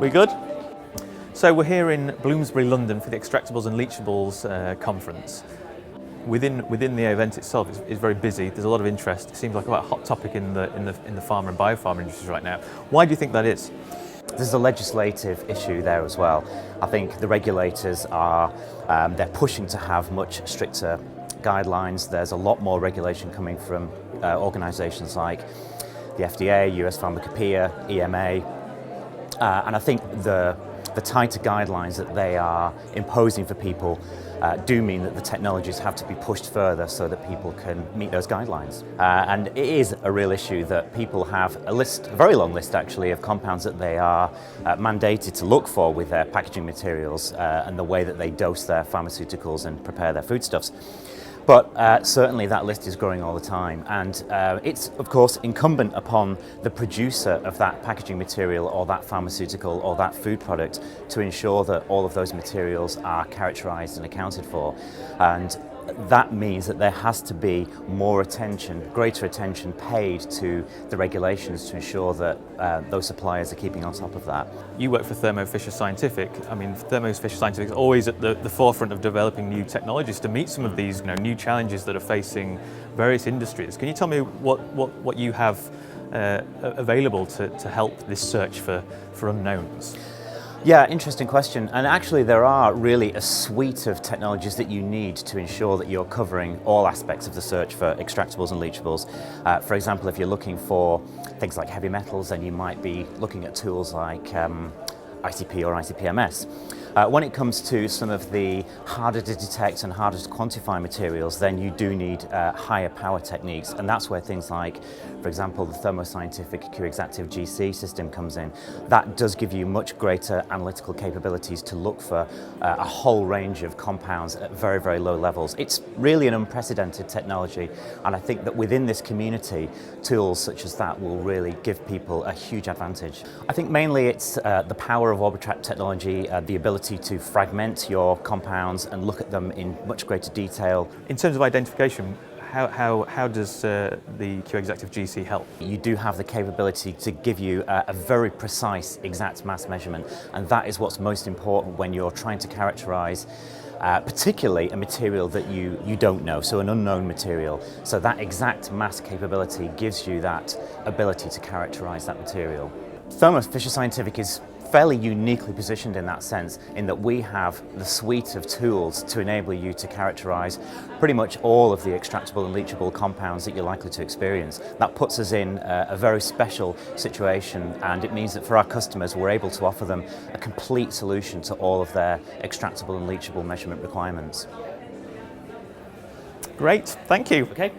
We good? So we're here in Bloomsbury, London for the Extractables and Leachables conference. Within the event itself, it's very busy. There's a lot of interest. It seems like quite a hot topic in the pharma and biopharma industries right now. Why do you think that is? There's a legislative issue there as well. I think the regulators are they're pushing to have much stricter guidelines. There's a lot more regulation coming from organisations like the FDA, US Pharmacopoeia, EMA, and I think the tighter guidelines that they are imposing for people do mean that the technologies have to be pushed further so that people can meet those guidelines. And it is a real issue that people have a very long list actually, of compounds that they are mandated to look for with their packaging materials and the way that they dose their pharmaceuticals and prepare their foodstuffs. But certainly that list is growing all the time, and it's of course incumbent upon the producer of that packaging material or that pharmaceutical or that food product to ensure that all of those materials are characterized and accounted for. And that means that there has to be more attention, greater attention paid to the regulations to ensure that those suppliers are keeping on top of that. You work for Thermo Fisher Scientific. I mean, Thermo Fisher Scientific is always at the forefront of developing new technologies to meet some of these new challenges that are facing various industries. Can you tell me what you have available to help this search for unknowns? Yeah, interesting question. And actually there are really a suite of technologies that you need to ensure that you're covering all aspects of the search for extractables and leachables. For example, if you're looking for things like heavy metals, then you might be looking at tools like ICP or ICP-MS. When it comes to some of the harder to detect and harder to quantify materials, then you do need higher power techniques, and that's where things like, for example, the Thermo Scientific Q-Exactive GC system comes in. That does give you much greater analytical capabilities to look for a whole range of compounds at very, very low levels. It's really an unprecedented technology, and I think that within this community, tools such as that will really give people a huge advantage. I think mainly it's the power of Orbitrap technology, the ability to fragment your compounds and look at them in much greater detail. In terms of identification, how does the Q-Exactive GC help? You do have the capability to give you a very precise exact mass measurement, and that is what's most important when you're trying to characterize particularly a material that you don't know, so an unknown material. So that exact mass capability gives you that ability to characterize that material. Thermo Fisher Scientific is fairly uniquely positioned in that sense, in that we have the suite of tools to enable you to characterize pretty much all of the extractable and leachable compounds that you're likely to experience. That puts us in a very special situation, and it means that for our customers we're able to offer them a complete solution to all of their extractable and leachable measurement requirements. Great, thank you. Okay.